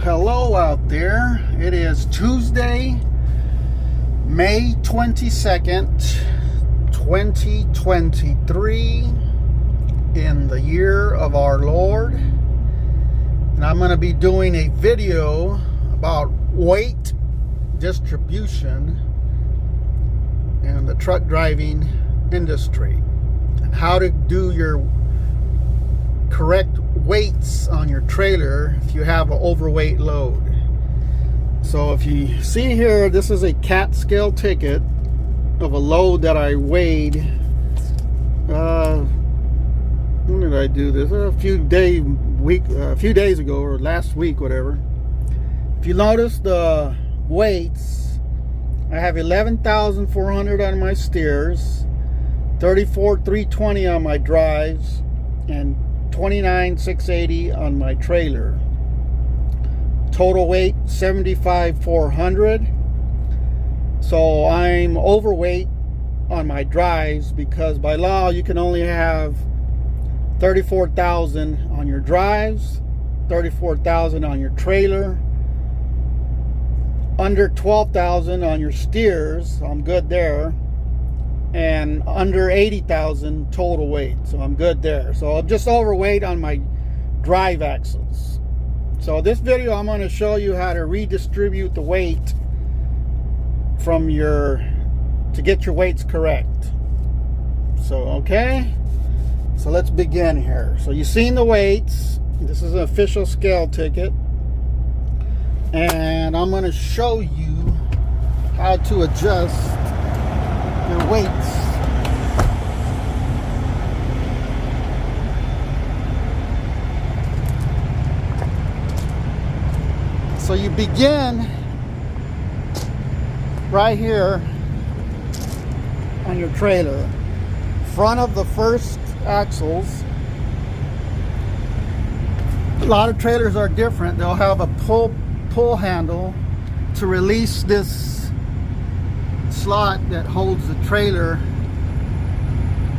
Hello out there. It is Tuesday, May 22nd, 2023 in the year of our Lord. And I'm going to be doing a video about weight distribution in the truck driving industry and how to do your correct weights on your trailer if you have an overweight load. So if you see here, this is a CAT scale ticket of a load that I weighed. When did I do this? A few days ago, or last week, whatever. If you notice the weights, I have 11,400 on my steers, 34,320 on my drives, and 29,680 on my trailer. Total weight 75,400. So I'm overweight on my drives because by law you can only have 34,000 on your drives, 34,000 on your trailer, under 12,000 on your steers. I'm good there. And under 80,000 total weight, so I'm good there. So I'm just overweight on my drive axles. So this video I'm going to show you how to redistribute the weight from to get your weights correct. So okay, so let's begin here. So you've seen the weights. This is an official scale ticket, and I'm going to show you how to adjust your weights. So you begin right here on your trailer, front of the first axles. A lot of trailers are different. They'll have a pull handle to release this slot that holds the trailer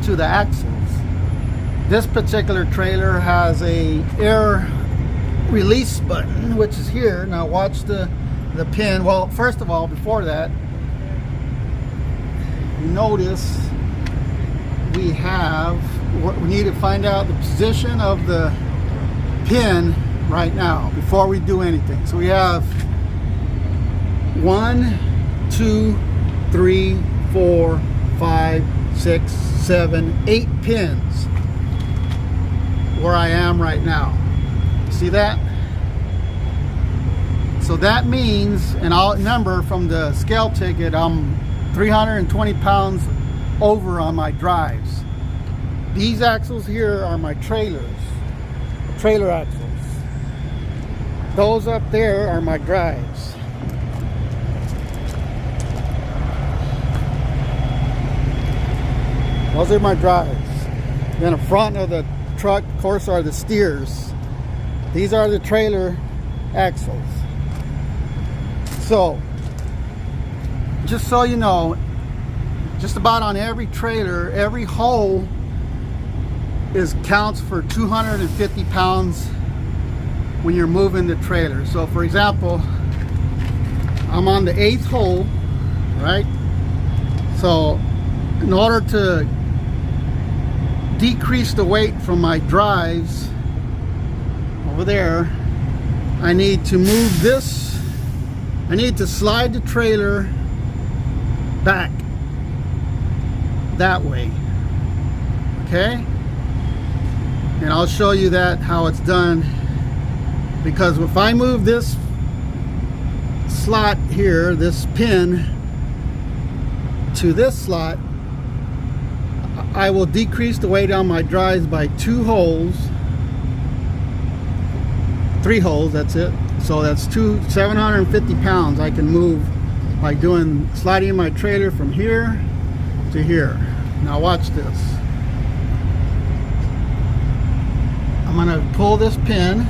to the axles. This particular trailer has a air release button, which is here. Now watch the pin. Well, first of all, before that, you notice we need to find out the position of the pin right now before we do anything. So we have 1, 2, 3, 4, 5, 6, 7, 8 pins where I am right now. See that? So that means, and I'll remember from the scale ticket, I'm 320 pounds over on my drives. These axles here are my trailer axles. Those up there are my drives. Those are my drives. Then the front of the truck, of course, are the steers. These are the trailer axles. So, just so you know, just about on every trailer, every hole counts for 250 pounds when you're moving the trailer. So, for example, I'm on the 8th hole, right? So, in order to decrease the weight from my drives over there, I need to move this. I need to slide the trailer back that way. Okay? And I'll show you that how it's done, because if I move this slot here, this pin to this slot, I will decrease the weight on my drives by 3 holes, that's it. So that's 750 pounds I can move by sliding my trailer from here to here. Now watch this. I'm gonna pull this pin.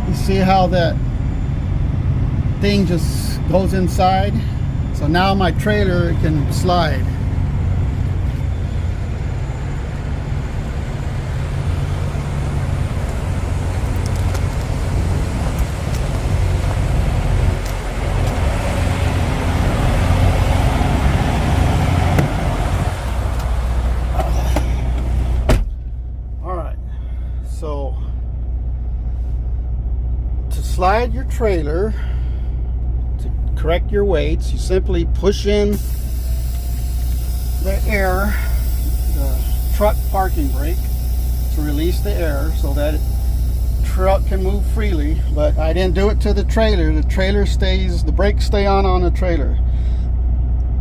You see how that thing just goes inside? So now my trailer can slide. slide your trailer to correct your weights, you simply push in the air, the truck parking brake, to release the air so that truck can move freely. But I didn't do it to the trailer. The trailer stays, the brakes stay on the trailer.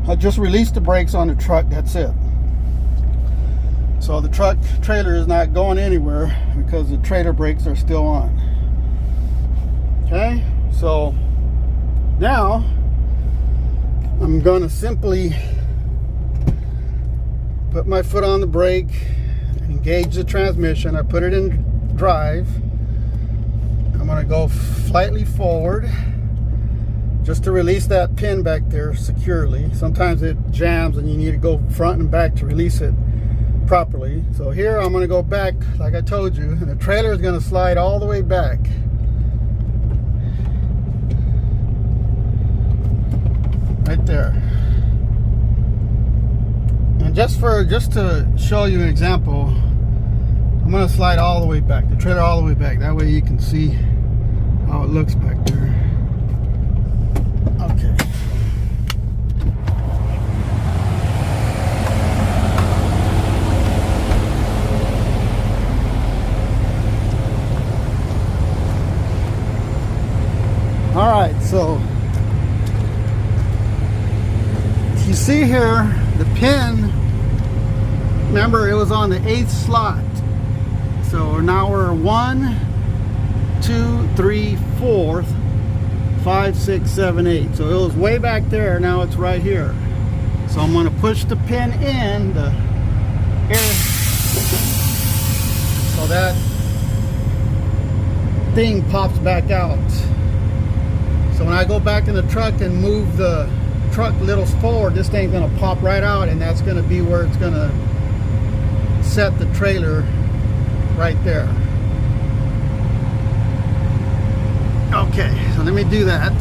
I just released the brakes on the truck, that's it. So the trailer is not going anywhere because the trailer brakes are still on. Okay, so now I'm gonna simply put my foot on the brake, engage the transmission. I put it in drive. I'm gonna go slightly forward just to release that pin back there securely. Sometimes it jams and you need to go front and back to release it properly. So here I'm gonna go back like I told you, and the trailer is gonna slide all the way back. Right there. And just to show you an example, I'm gonna slide all the way back, the trailer all the way back. That way you can see how it looks back there. Okay. All right, so you see here the pin, remember it was on the 8th slot. So now we're 1, 2, 3, 4, 5, 6, 7, 8. So it was way back there, now it's right here. So I'm going to push the pin in the air so that thing pops back out. So when I go back in the truck and move the truck little forward, this thing's gonna pop right out, and that's gonna be where it's gonna set the trailer right there. Okay, so let me do that.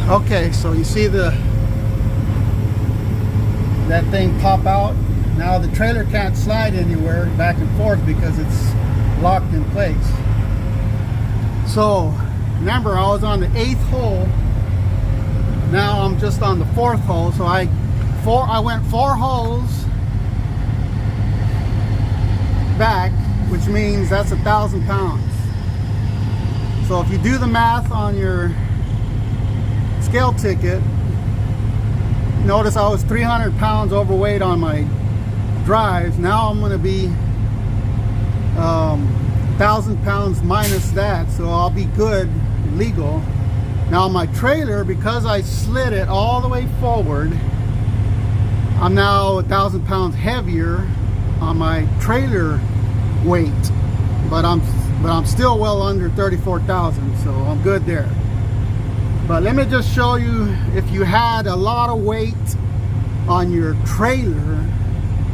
Okay, so you see that thing pop out. Now the trailer can't slide anywhere back and forth because it's locked in place. So remember, I was on the 8th hole. Now I'm just on the 4th hole. So I went 4 holes back, which means that's 1,000 pounds. So if you do the math on your scale ticket, notice I was 300 pounds overweight on my drives. Now I'm going to be 1,000 pounds minus that, so I'll be good, legal. Now my trailer, because I slid it all the way forward, I'm now 1,000 pounds heavier on my trailer weight, but I'm still well under 34,000, so I'm good there. But let me just show you, if you had a lot of weight on your trailer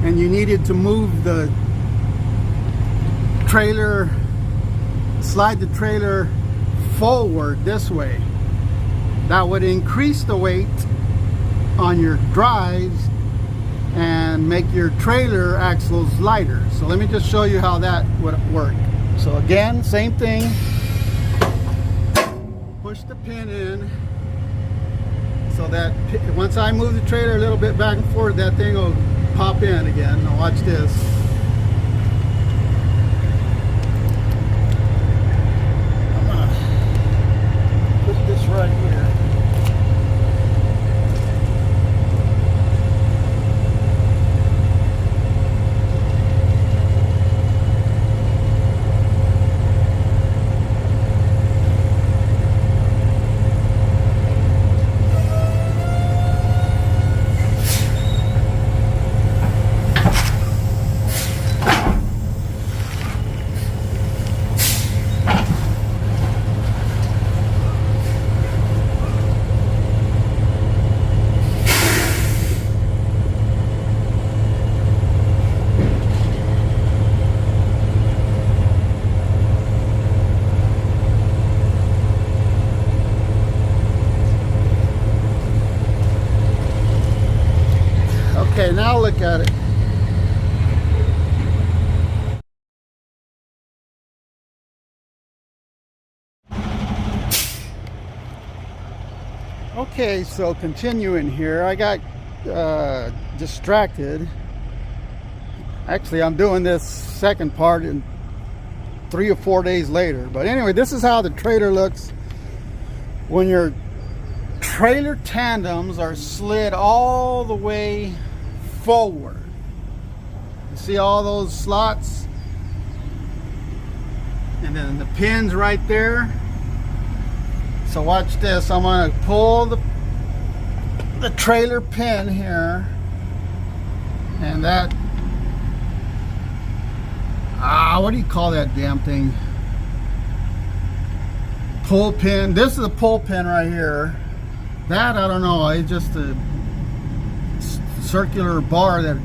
and you needed to move the trailer, slide the trailer forward this way, that would increase the weight on your drives and make your trailer axles lighter. So let me just show you how that would work. So again, same thing. Push the pin in so that once I move the trailer a little bit back and forth, that thing will pop in again. Now watch this. I'm gonna put this right here. Okay, so continuing here, I got distracted. Actually, I'm doing this second part in 3 or 4 days later. But anyway, this is how the trailer looks when your trailer tandems are slid all the way forward. You see all those slots? And then the pins right there. So watch this. I'm going to pull the trailer pin here, and that what do you call that damn thing? Pull pin. This is a pull pin right here. That I don't know. It's just a circular bar that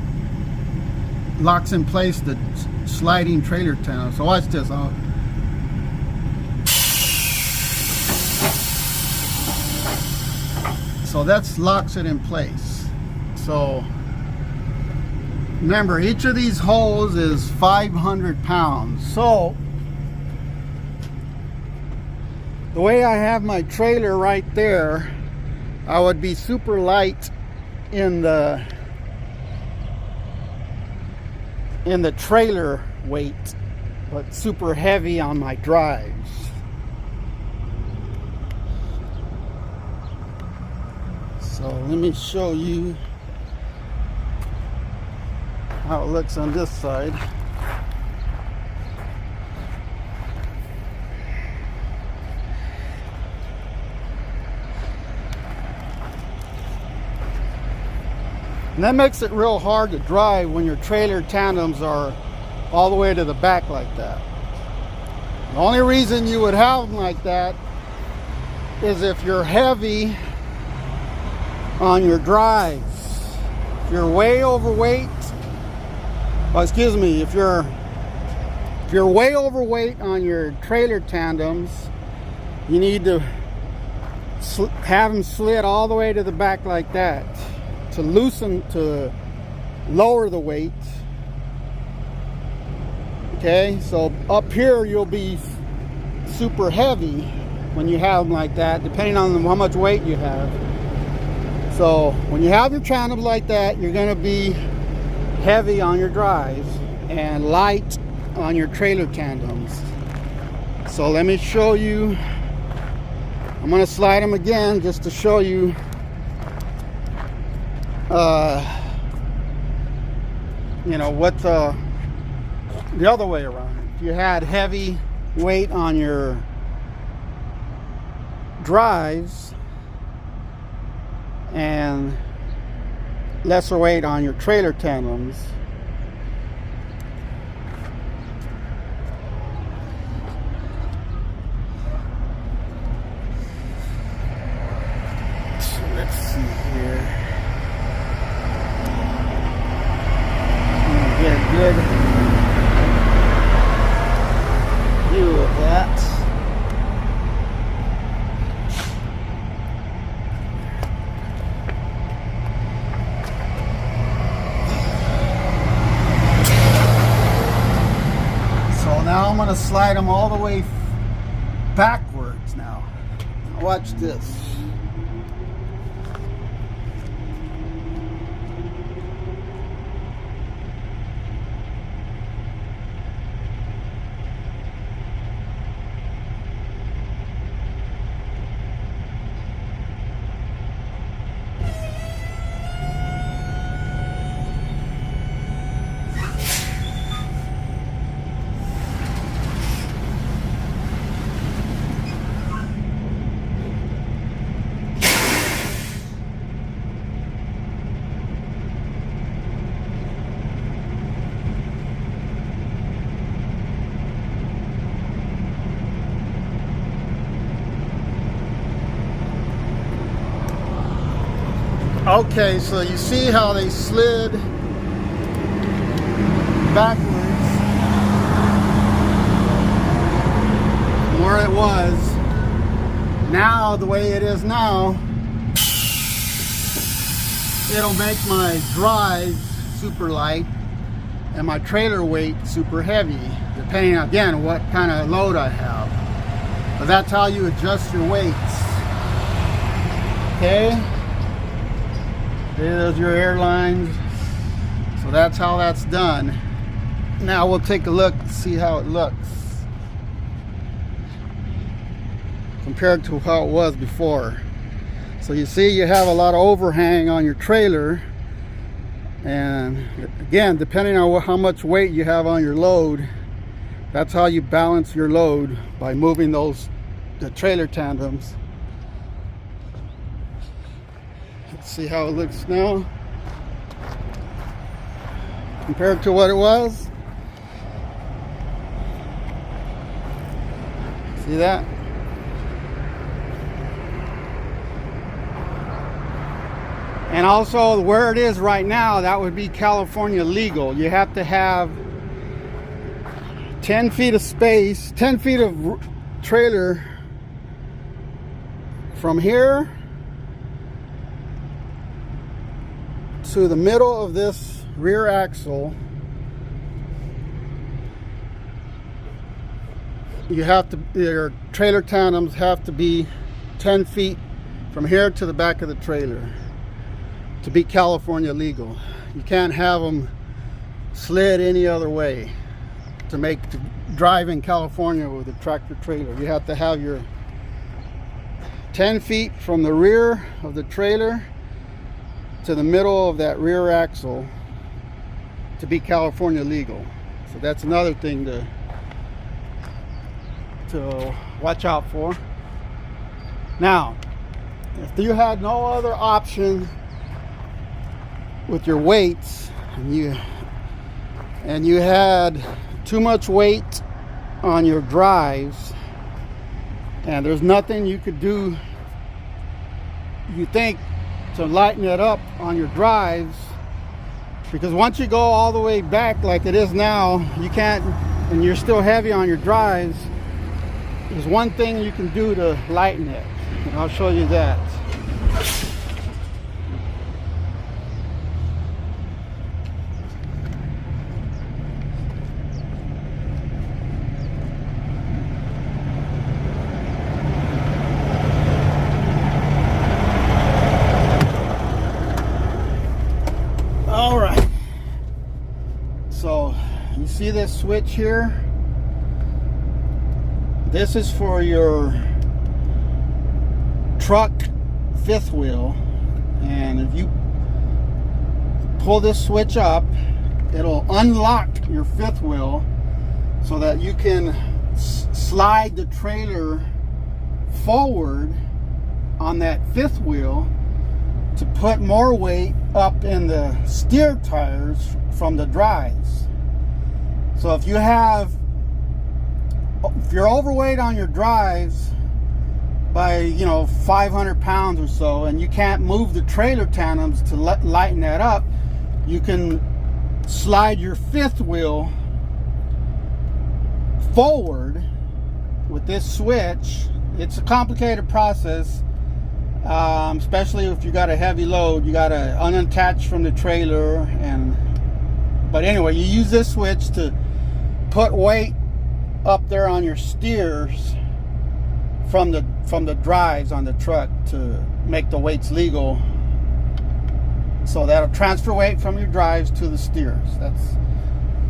locks in place the sliding trailer tandem. So watch this. So that locks it in place. So remember, each of these holes is 500 pounds. So the way I have my trailer right there, I would be super light in the trailer weight, but super heavy on my drives. So let me show you how it looks on this side. And that makes it real hard to drive when your trailer tandems are all the way to the back like that. The only reason you would have them like that is if you're heavy on your drives. If you're way overweight, excuse me, if you're way overweight on your trailer tandems, you need to have them slid all the way to the back like that to lower the weight. Okay, so up here you'll be super heavy when you have them like that, depending on how much weight you have. So when you have your tandems like that, you're going to be heavy on your drives and light on your trailer tandems. So let me show you. I'm going to slide them again just to show you you know what the other way around. If you had heavy weight on your drives and lesser weight on your trailer tandems, so let's see here. Get a good view of that. Now I'm going to slide them all the way backwards now. Watch this. Okay, so you see how they slid backwards from where it was. Now, the way it is now, it'll make my drive super light and my trailer weight super heavy, depending again what kind of load I have. But that's how you adjust your weights. Okay, there's your airlines. So that's how that's done. Now we'll take a look and see how it looks compared to how it was before. So you see you have a lot of overhang on your trailer, and again, depending on how much weight you have on your load, that's how you balance your load, by moving the trailer tandems. Let's see how it looks now compared to what it was. See that? And also where it is right now, that would be California legal. You have to have 10 feet of space, 10 feet of trailer from here to the middle of this rear axle. You have to, your trailer tandems have to be 10 feet from here to the back of the trailer to be California legal. You can't have them slid any other way to drive in California with a tractor trailer. You have to have your 10 feet from the rear of the trailer to the middle of that rear axle to be California legal. So that's another thing to watch out for. Now, if you had no other option with your weights, and you had too much weight on your drives, and there's nothing you could do, you think, to lighten it up on your drives, because once you go all the way back like it is now, you can't, and you're still heavy on your drives, there's one thing you can do to lighten it, and I'll show you that. All right, so you see this switch here? This is for your truck fifth wheel, and if you pull this switch up, it'll unlock your fifth wheel so that you can slide the trailer forward on that fifth wheel to put more weight up in the steer tires from the drives. So if you're overweight on your drives by 500 pounds or so, and you can't move the trailer tandems to lighten that up, you can slide your fifth wheel forward with this switch. It's a complicated process, especially if you got a heavy load. You got to unattach from the trailer, but anyway, you use this switch to put weight up there on your steers from the drives on the truck to make the weights legal. So that'll transfer weight from your drives to the steers. That's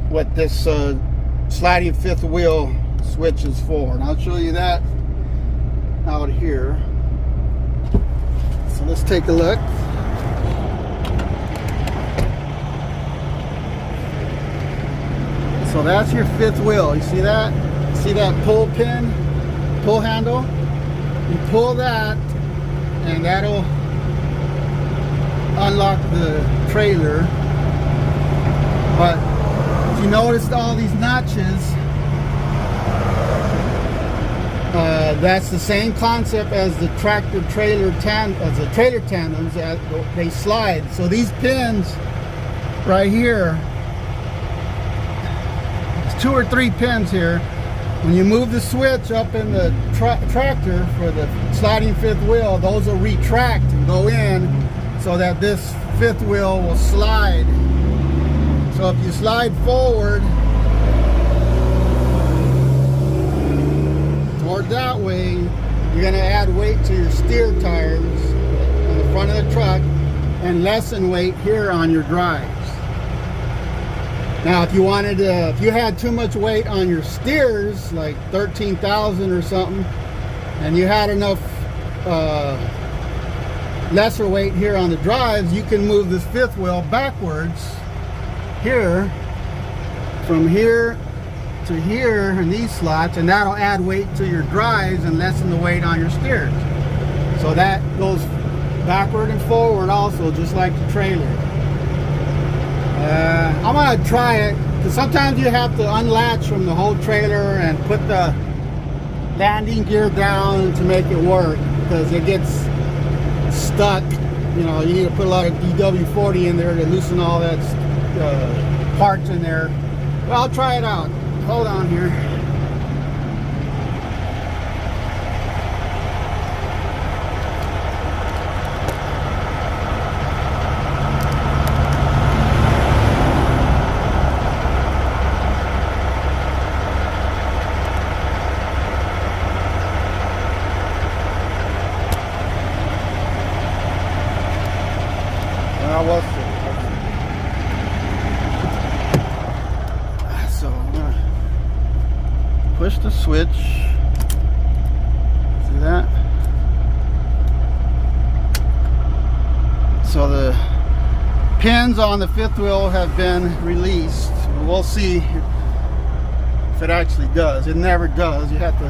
what this sliding fifth wheel switch is for, and I'll show you that out here. So let's take a look. So that's your fifth wheel. You see that? See that pull pin, pull handle? You pull that, and that'll unlock the trailer. But if you noticed all these notches, that's the same concept as the tractor trailer tandems. They slide. So these pins right here, there's 2 or 3 pins here. When you move the switch up in the tractor for the sliding fifth wheel, those will retract and go in so that this fifth wheel will slide. So if you slide forward toward that way, you're going to add weight to your steer tires front of the truck and lessen weight here on your drives. Now, if you wanted to, if you had too much weight on your steers, like 13,000 or something, and you had enough lesser weight here on the drives, you can move this fifth wheel backwards here, from here to here in these slots, and that'll add weight to your drives and lessen the weight on your steers. So that goes backward and forward also, just like the trailer. I'm gonna try it, because sometimes you have to unlatch from the whole trailer and put the landing gear down to make it work, because it gets stuck. You know, you need to put a lot of DW40 in there to loosen all that parts in there. Well, I'll try it out. Hold on here. So I'm gonna push the switch. See that? So the pins on the fifth wheel have been released. We'll see if it actually does. It never does. You have to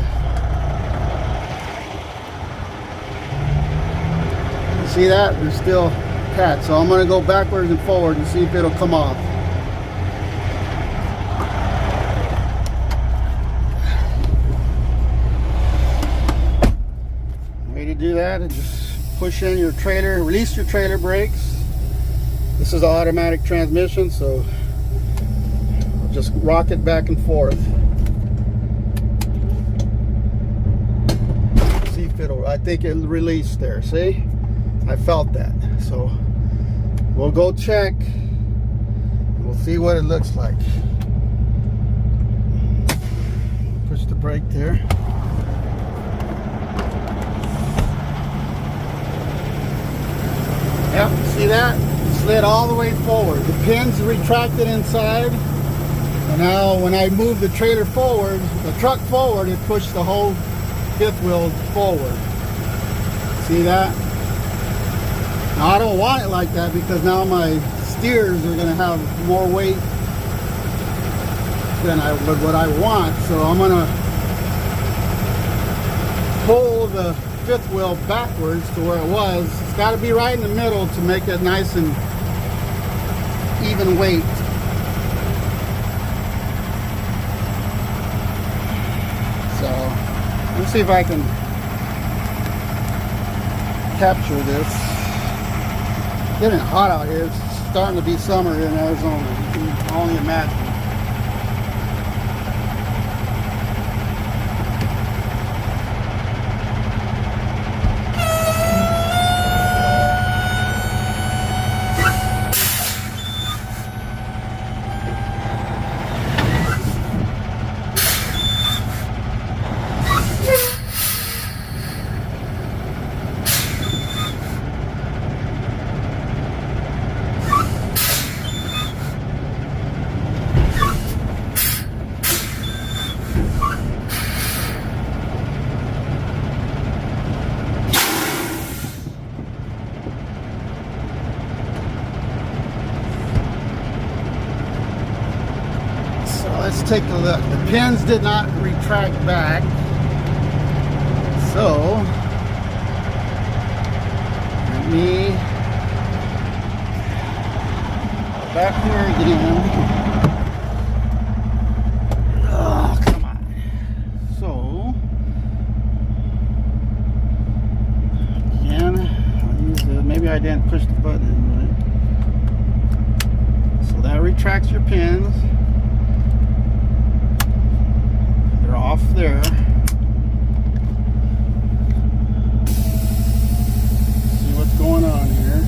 see that? There's still attached. So I'm going to go backwards and forward and see if it'll come off. Way to do that is just push in your trailer, release your trailer brakes. This is an automatic transmission, so I'll just rock it back and forth. See if it'll, I think it'll release there, see? I felt that. So we'll go check. We'll see what it looks like. Push the brake there. Yep, see that? It slid all the way forward. The pins retracted inside. And now when I move the trailer forward, the truck forward, it pushed the whole fifth wheel forward. See that? Now, I don't want it like that, because now my steers are going to have more weight than what I want. So I'm going to pull the fifth wheel backwards to where it was. It's got to be right in the middle to make it nice and even weight. So let's see if I can capture this. Getting hot out here. It's starting to be summer in Arizona. You can only imagine. Let's take a look. The pins did not retract back. So let me go back here again. Oh, come on. So again, I'll use the, maybe I didn't push the button, right? So that retracts your pins. Off there. See what's going on here.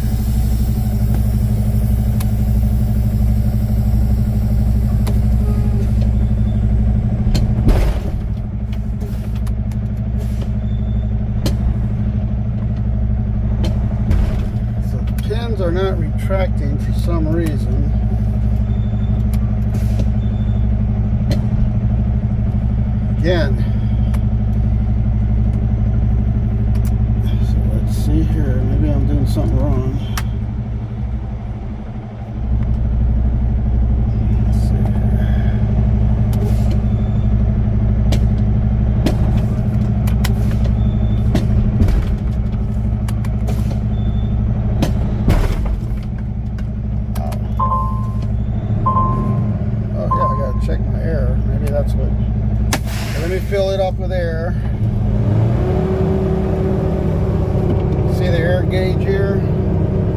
retracting for some reason. Again. So let's see here. Maybe I'm doing something wrong. Check my air. Maybe that's what. Let me fill it up with air. See the air gauge here?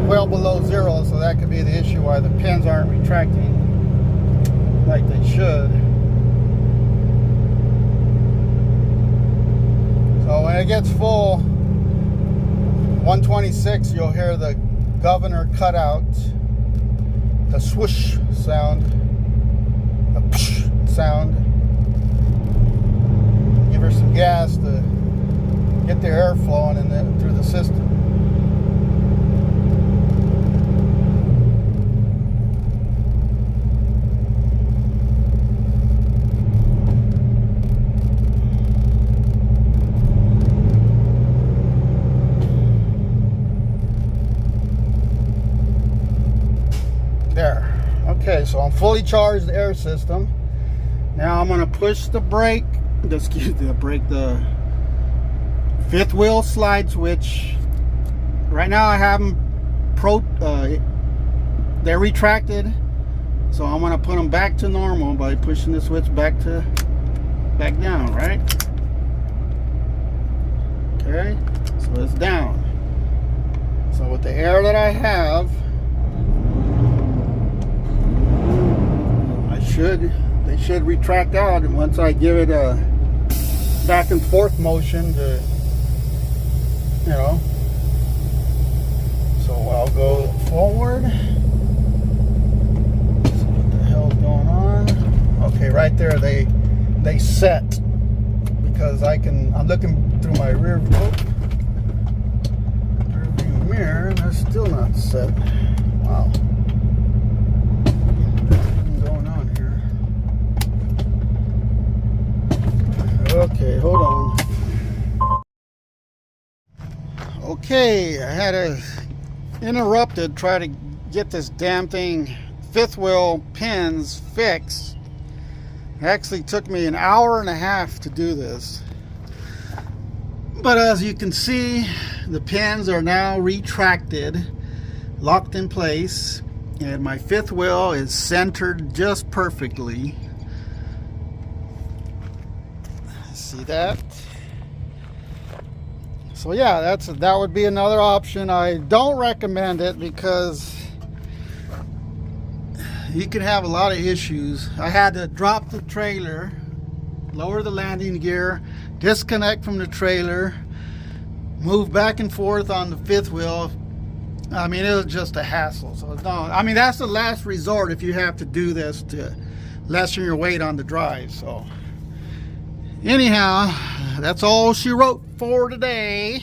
Well below zero, so that could be the issue why the pins aren't retracting like they should. So when it gets full, 126, you'll hear the governor cut out, the swoosh sound. Sound. Give her some gas to get the air flowing in through the system. There. Okay, so I'm fully charged the air system. Now I'm going to push the brake, the fifth wheel slide switch. Right now I have them they're retracted, so I'm going to put them back to normal by pushing the switch back down, right? Okay, so it's down. So with the air that I have, they should retract out, and once I give it a back and forth motion to, you know, so I'll go forward. Let's see what the hell's going on. Okay, right there they set, because I'm looking through my rear view mirror and they're still not set. Wow. Okay, hold on. Okay, I had interrupted, try to get this damn thing, fifth wheel pins fixed. It actually took me an hour and a half to do this. But as you can see, the pins are now retracted, locked in place, and my fifth wheel is centered just perfectly. See that? So yeah, that would be another option. I don't recommend it because you can have a lot of issues. I had to drop the trailer, lower the landing gear, disconnect from the trailer, move back and forth on the fifth wheel. I mean, it was just a hassle. So no, I mean, that's the last resort if you have to do this to lessen your weight on the drive. So anyhow, that's all she wrote for today.